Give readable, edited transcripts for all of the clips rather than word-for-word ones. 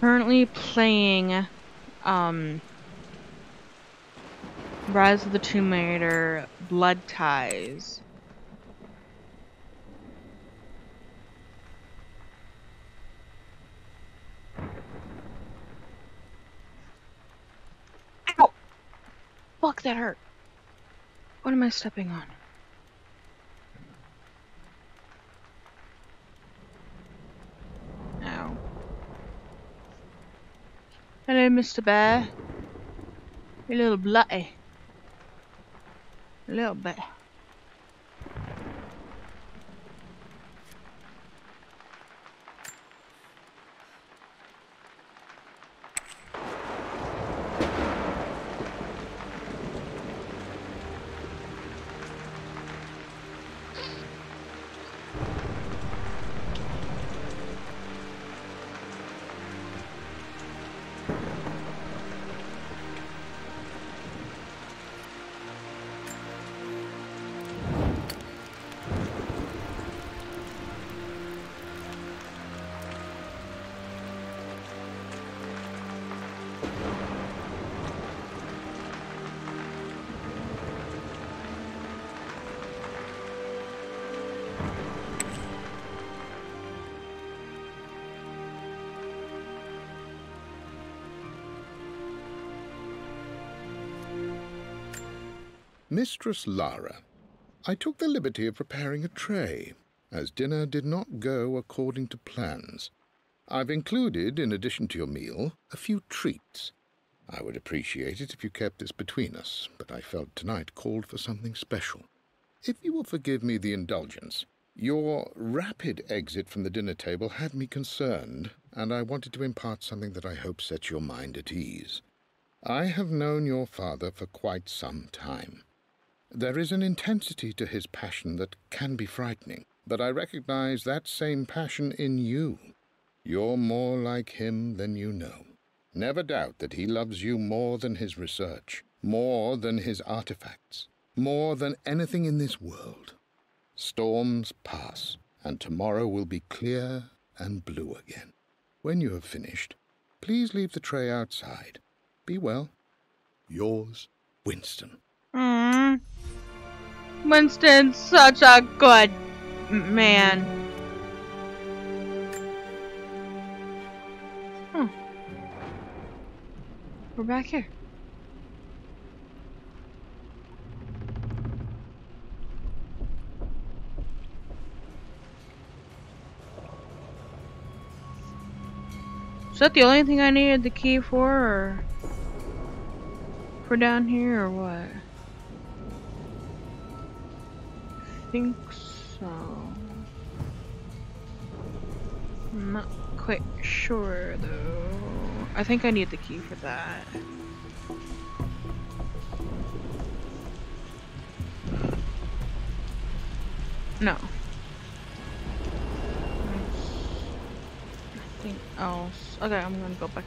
Currently playing Rise of the Tomb Raider Blood Ties. Ow! Fuck, that hurt. What am I stepping on? Ow. Hello, Mr. Bear. You're a little bloody. A little bit. Mistress Lara, I took the liberty of preparing a tray, as dinner did not go according to plans. I've included, in addition to your meal, a few treats. I would appreciate it if you kept this between us, but I felt tonight called for something special. If you will forgive me the indulgence, your rapid exit from the dinner table had me concerned, and I wanted to impart something that I hope sets your mind at ease. I have known your father for quite some time. There is an intensity to his passion that can be frightening, but I recognize that same passion in you. You're more like him than you know. Never doubt that he loves you more than his research, more than his artifacts, more than anything in this world. Storms pass, and tomorrow will be clear and blue again. When you have finished, please leave the tray outside. Be well. Yours, Winston. Winston's such a good man. We're back here. Is that the only thing I needed the key for, or for down here, or what? I think so. I'm not quite sure though. I think I need the key for that. No. Anything else? Okay, I'm gonna go back.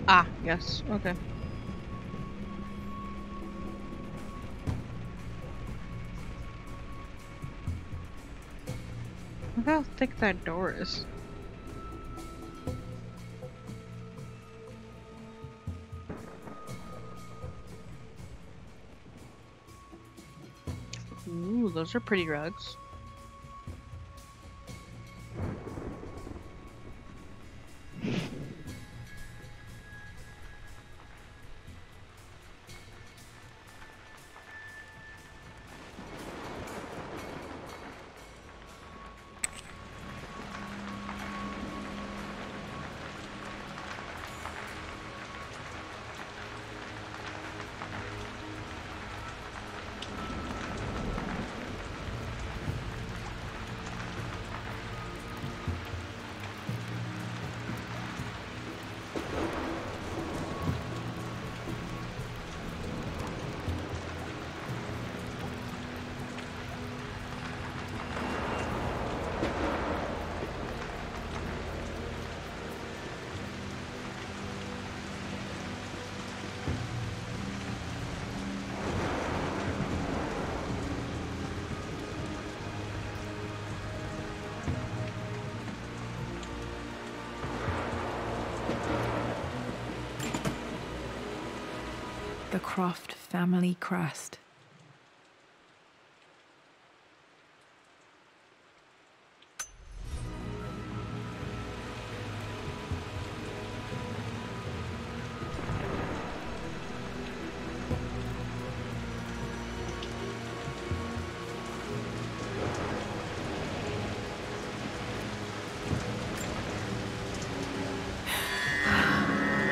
Ah, yes, okay. Look how thick that door is. Ooh, those are pretty rugs. the Croft family crest.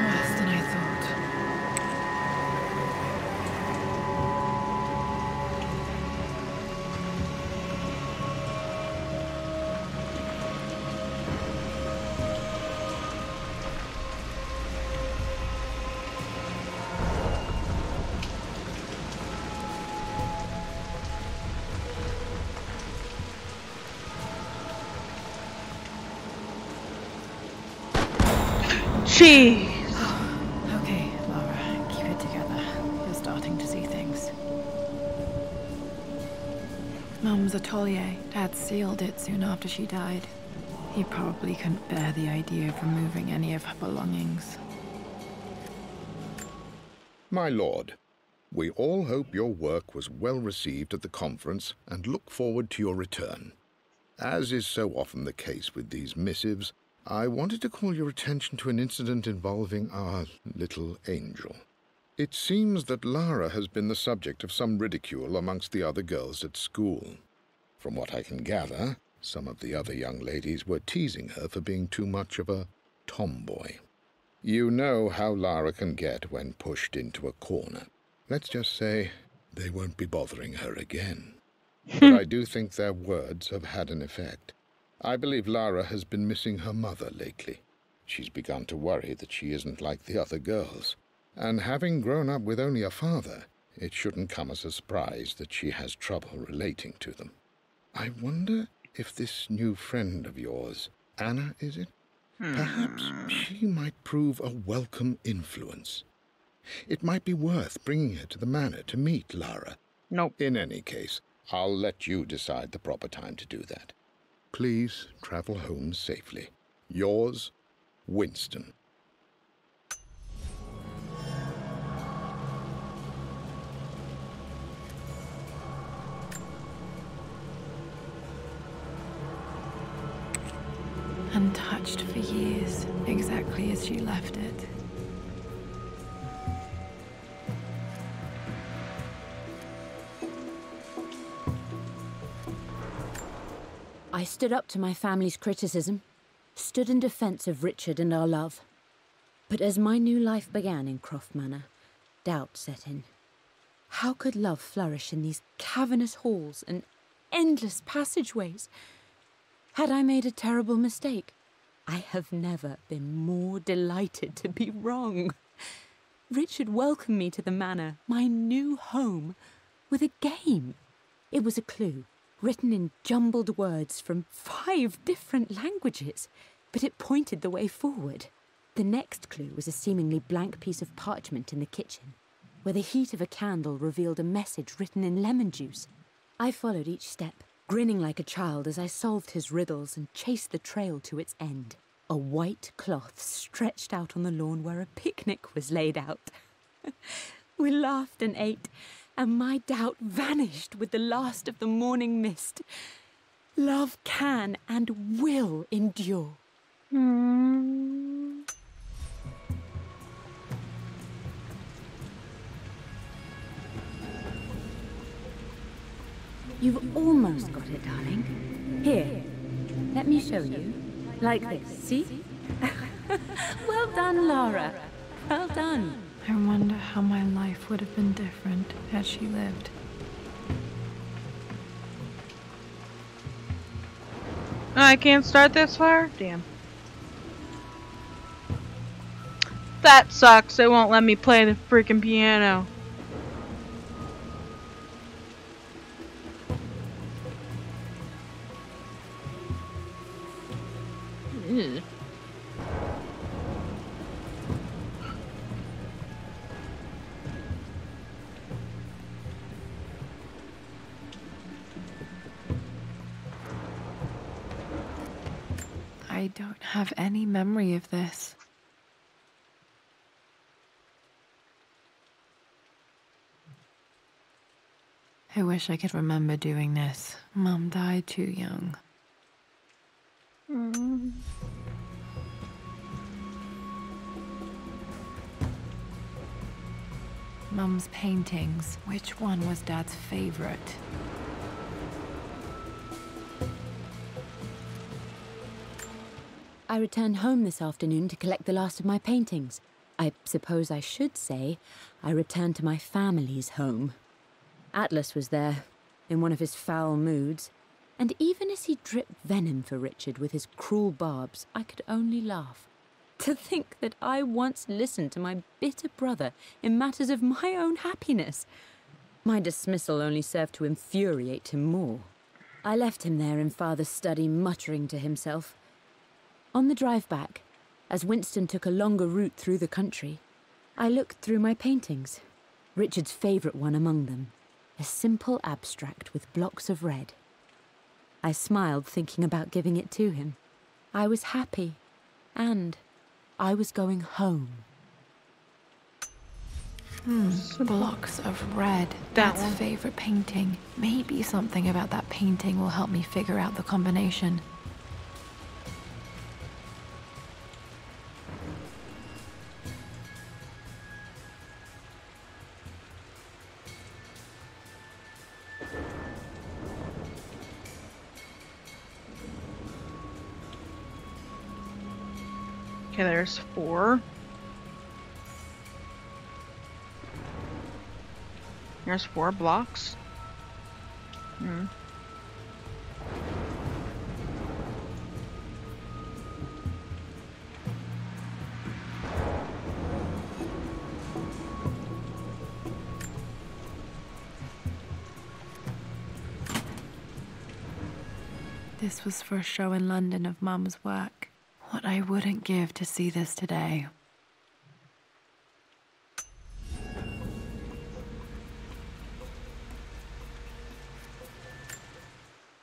Worse than I thought. Jeez. Okay, Lara, keep it together. You're starting to see things. Mum's atelier. Dad sealed it soon after she died. He probably couldn't bear the idea of removing any of her belongings. My lord, we all hope your work was well received at the conference and look forward to your return. As is so often the case with these missives, I wanted to call your attention to an incident involving our little angel. It seems that Lara has been the subject of some ridicule amongst the other girls at school. From what I can gather, some of the other young ladies were teasing her for being too much of a tomboy. You know how Lara can get when pushed into a corner. Let's just say they won't be bothering her again. But I do think their words have had an effect. I believe Lara has been missing her mother lately. She's begun to worry that she isn't like the other girls. And having grown up with only a father, it shouldn't come as a surprise that she has trouble relating to them. I wonder if this new friend of yours, Anna, is it? Perhaps she might prove a welcome influence. It might be worth bringing her to the manor to meet Lara. Nope. In any case, I'll let you decide the proper time to do that. Please travel home safely. Yours, Winston. Untouched for years, exactly as she left it. I stood up to my family's criticism, stood in defense of Richard and our love. But as my new life began in Croft Manor, doubt set in. How could love flourish in these cavernous halls and endless passageways? Had I made a terrible mistake? I have never been more delighted to be wrong. Richard welcomed me to the manor, my new home, with a game. It was a clue, written in jumbled words from 5 different languages, but it pointed the way forward. The next clue was a seemingly blank piece of parchment in the kitchen, where the heat of a candle revealed a message written in lemon juice. I followed each step, grinning like a child as I solved his riddles and chased the trail to its end. A white cloth stretched out on the lawn where a picnic was laid out. We laughed and ate, and my doubt vanished with the last of the morning mist. Love can and will endure. You've almost got it, darling. Here, let me show you. Like this, see? Well done, Lara. Well done. I wonder how my life would have been different had she lived. I can't start this far? Damn. That sucks. It won't let me play the freaking piano. Ew. I don't have any memory of this. I wish I could remember doing this. Mum died too young. Mum's paintings. Which one was Dad's favorite? I returned home this afternoon to collect the last of my paintings. I suppose I should say I returned to my family's home. Atlas was there, in one of his foul moods, and even as he dripped venom for Richard with his cruel barbs, I could only laugh. To think that I once listened to my bitter brother in matters of my own happiness. My dismissal only served to infuriate him more. I left him there in Father's study, muttering to himself. On the drive back, as Winston took a longer route through the country, I looked through my paintings, Richard's favourite one among them, a simple abstract with blocks of red. I smiled, thinking about giving it to him. I was happy, and I was going home. Blocks of red. That Dad's one. favorite painting. Maybe something about that painting will help me figure out the combination. Okay, there's 4. There's 4 blocks. This was for a show in London of Mum's work. What I wouldn't give to see this today.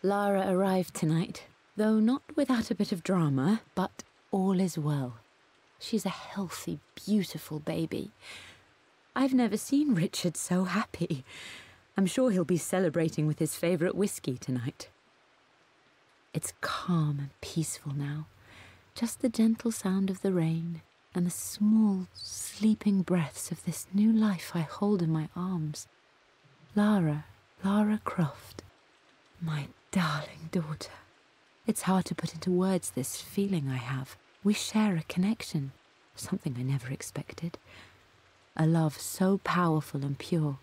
Lara arrived tonight, though not without a bit of drama, but all is well. She's a healthy, beautiful baby. I've never seen Richard so happy. I'm sure he'll be celebrating with his favourite whiskey tonight. It's calm and peaceful now. Just the gentle sound of the rain and the small, sleeping breaths of this new life I hold in my arms. Lara Croft, my darling daughter. It's hard to put into words this feeling I have. We share a connection, something I never expected. A love so powerful and pure.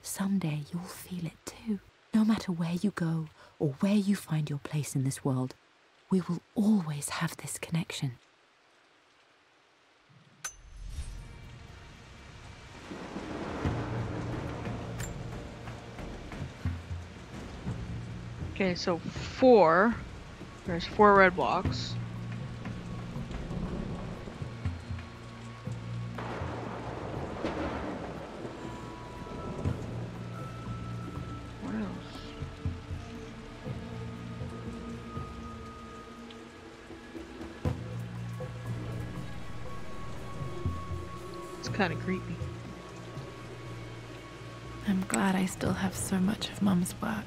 Someday you'll feel it too. No matter where you go or where you find your place in this world, we will always have this connection. Okay, so 4. There's 4 red blocks. What else? It's kind of creepy. I'm glad I still have so much of Mum's work.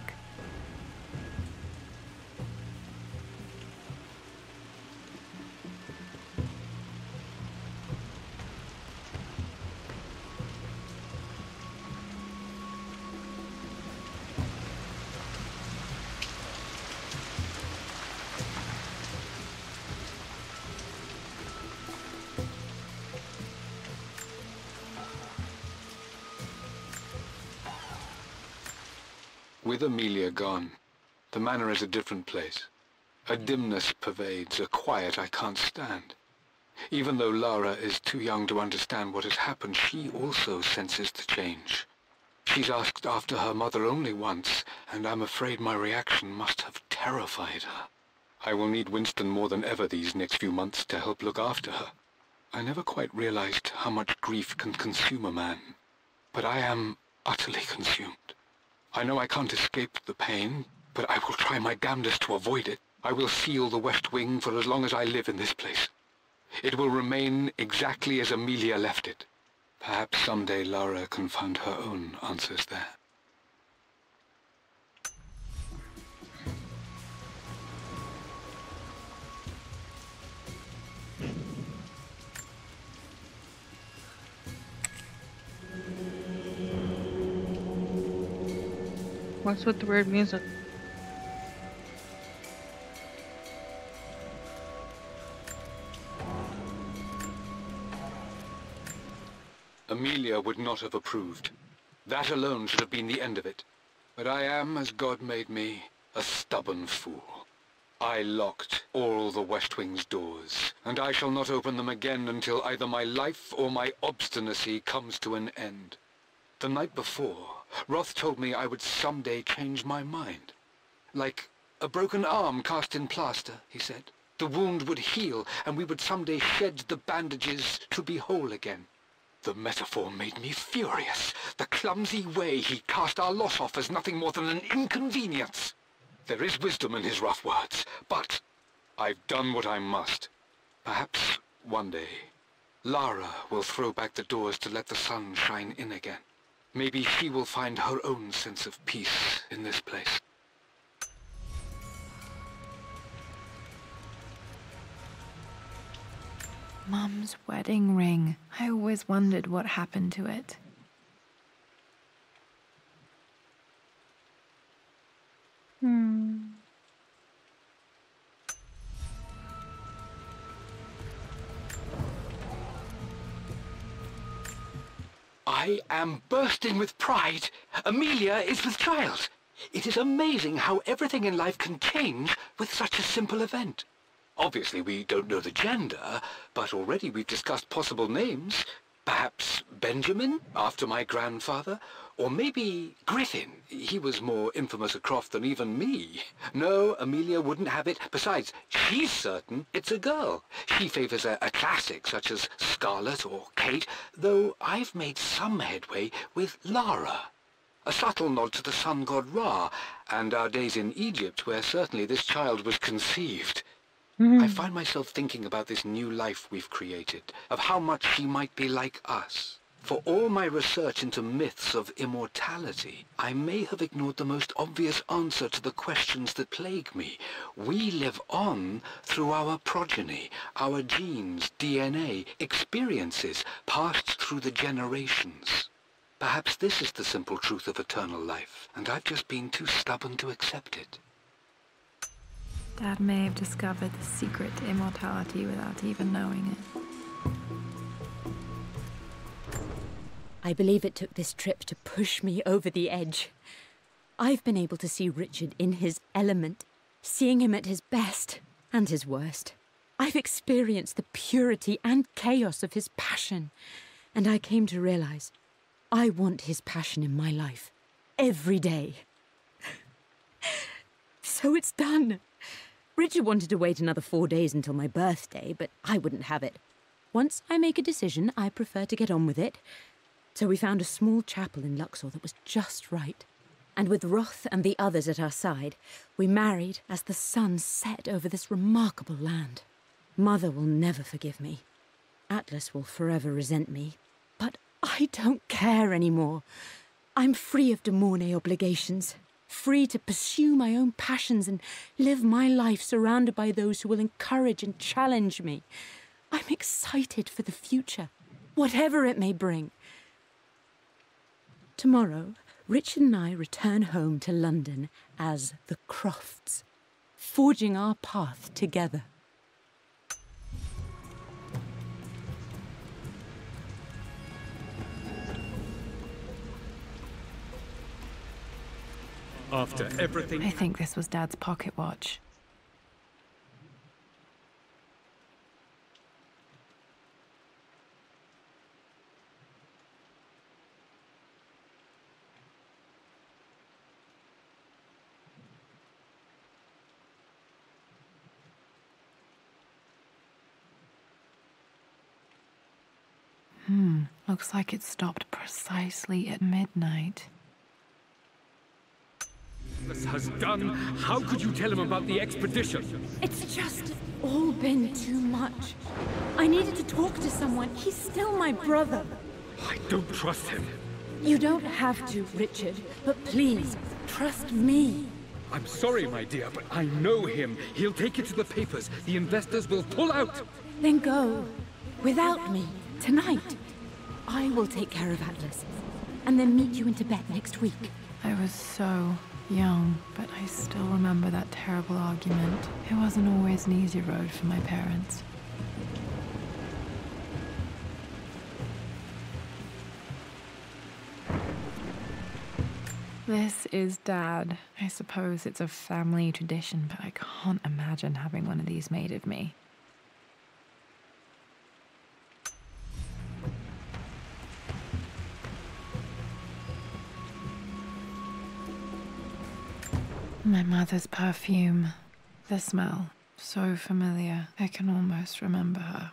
With Amelia gone, the manor is a different place. A dimness pervades, a quiet I can't stand. Even though Lara is too young to understand what has happened, she also senses the change. She's asked after her mother only once, and I'm afraid my reaction must have terrified her. I will need Winston more than ever these next few months to help look after her. I never quite realized how much grief can consume a man, but I am utterly consumed. I know I can't escape the pain, but I will try my damnedest to avoid it. I will seal the West Wing for as long as I live in this place. It will remain exactly as Amelia left it. Perhaps someday Lara can find her own answers there. What's with the weird music? Amelia would not have approved. That alone should have been the end of it. But I am, as God made me, a stubborn fool. I locked all the West Wing's doors, and I shall not open them again until either my life or my obstinacy comes to an end. The night before, Roth told me I would someday change my mind. Like a broken arm cast in plaster, he said. The wound would heal, and we would someday shed the bandages to be whole again. The metaphor made me furious. The clumsy way he cast our loss off as nothing more than an inconvenience. There is wisdom in his rough words, but I've done what I must. Perhaps one day, Lara will throw back the doors to let the sun shine in again. Maybe she will find her own sense of peace in this place. Mum's wedding ring. I always wondered what happened to it. I am bursting with pride. Amelia is with child. It is amazing how everything in life can change with such a simple event. Obviously, we don't know the gender, but already we've discussed possible names. Perhaps Benjamin, after my grandfather, or maybe Griffin. He was more infamous a Croft than even me. No, Amelia wouldn't have it. Besides, she's certain it's a girl. She favors a classic such as Scarlet or Kate, though I've made some headway with Lara. A subtle nod to the sun god Ra, and our days in Egypt, where certainly this child was conceived. I find myself thinking about this new life we've created, of how much she might be like us. For all my research into myths of immortality, I may have ignored the most obvious answer to the questions that plague me. We live on through our progeny, our genes, DNA, experiences passed through the generations. Perhaps this is the simple truth of eternal life, and I've just been too stubborn to accept it. Dad may have discovered the secret to immortality without even knowing it. I believe it took this trip to push me over the edge. I've been able to see Richard in his element, seeing him at his best and his worst. I've experienced the purity and chaos of his passion, and I came to realize I want his passion in my life every day. So it's done. Richard wanted to wait another 4 days until my birthday, but I wouldn't have it. Once I make a decision, I prefer to get on with it. So we found a small chapel in Luxor that was just right. And with Roth and the others at our side, we married as the sun set over this remarkable land. Mother will never forgive me. Atlas will forever resent me. But I don't care anymore. I'm free of de Mornay obligations. Free to pursue my own passions and live my life surrounded by those who will encourage and challenge me. I'm excited for the future, whatever it may bring. Tomorrow, Richard and I return home to London as the Crofts, forging our path together. After everything... I think this was Dad's pocket watch. Looks like it stopped precisely at midnight. This has done. How could you tell him about the expedition? It's just all been too much. I needed to talk to someone. He's still my brother. I don't trust him. You don't have to, Richard, but please, trust me. I'm sorry, my dear, but I know him. He'll take it to the papers. The investors will pull out. Then go. Without me. Tonight. I will take care of Atlas. And then meet you in Tibet next week. I was so young, but I still remember that terrible argument. It wasn't always an easy road for my parents. This is Dad. I suppose it's a family tradition, but I can't imagine having one of these made of me. My mother's perfume. The smell. So familiar. I can almost remember her.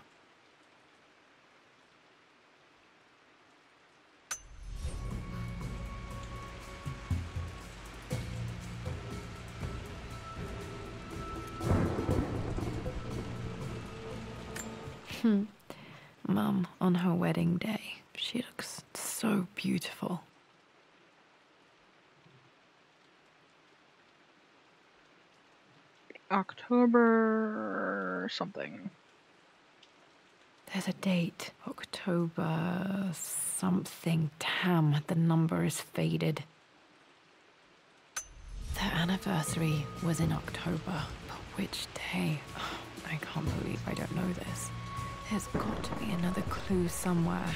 Mum, on her wedding day. She looks so beautiful. October something. There's a date. October something. Damn, the number is faded. Their anniversary was in October. But which day? Oh, I can't believe I don't know this. There's got to be another clue somewhere.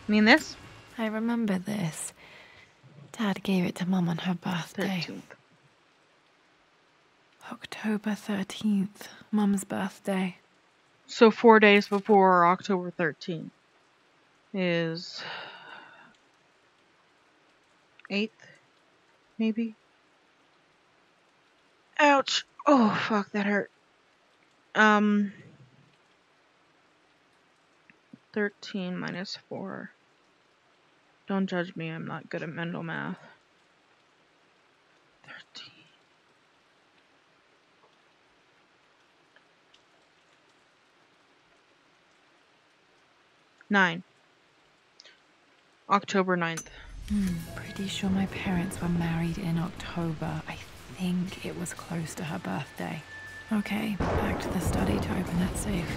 Mean this? I remember this. Dad gave it to Mum on her birthday. 13th. October 13th, Mum's birthday. So 4 days before October 13th is 8th, maybe? Ouch! Oh, fuck, that hurt. 13 minus 4. Don't judge me, I'm not good at mental math. 13. 9. October 9th. Pretty sure my parents were married in October. I think it was close to her birthday. Okay, back to the study to open that safe.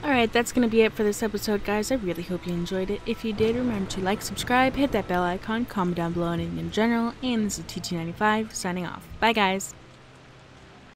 Alright, that's going to be it for this episode, guys. I really hope you enjoyed it. If you did, remember to like, subscribe, hit that bell icon, comment down below anything in general, and this is TT95 signing off. Bye, guys.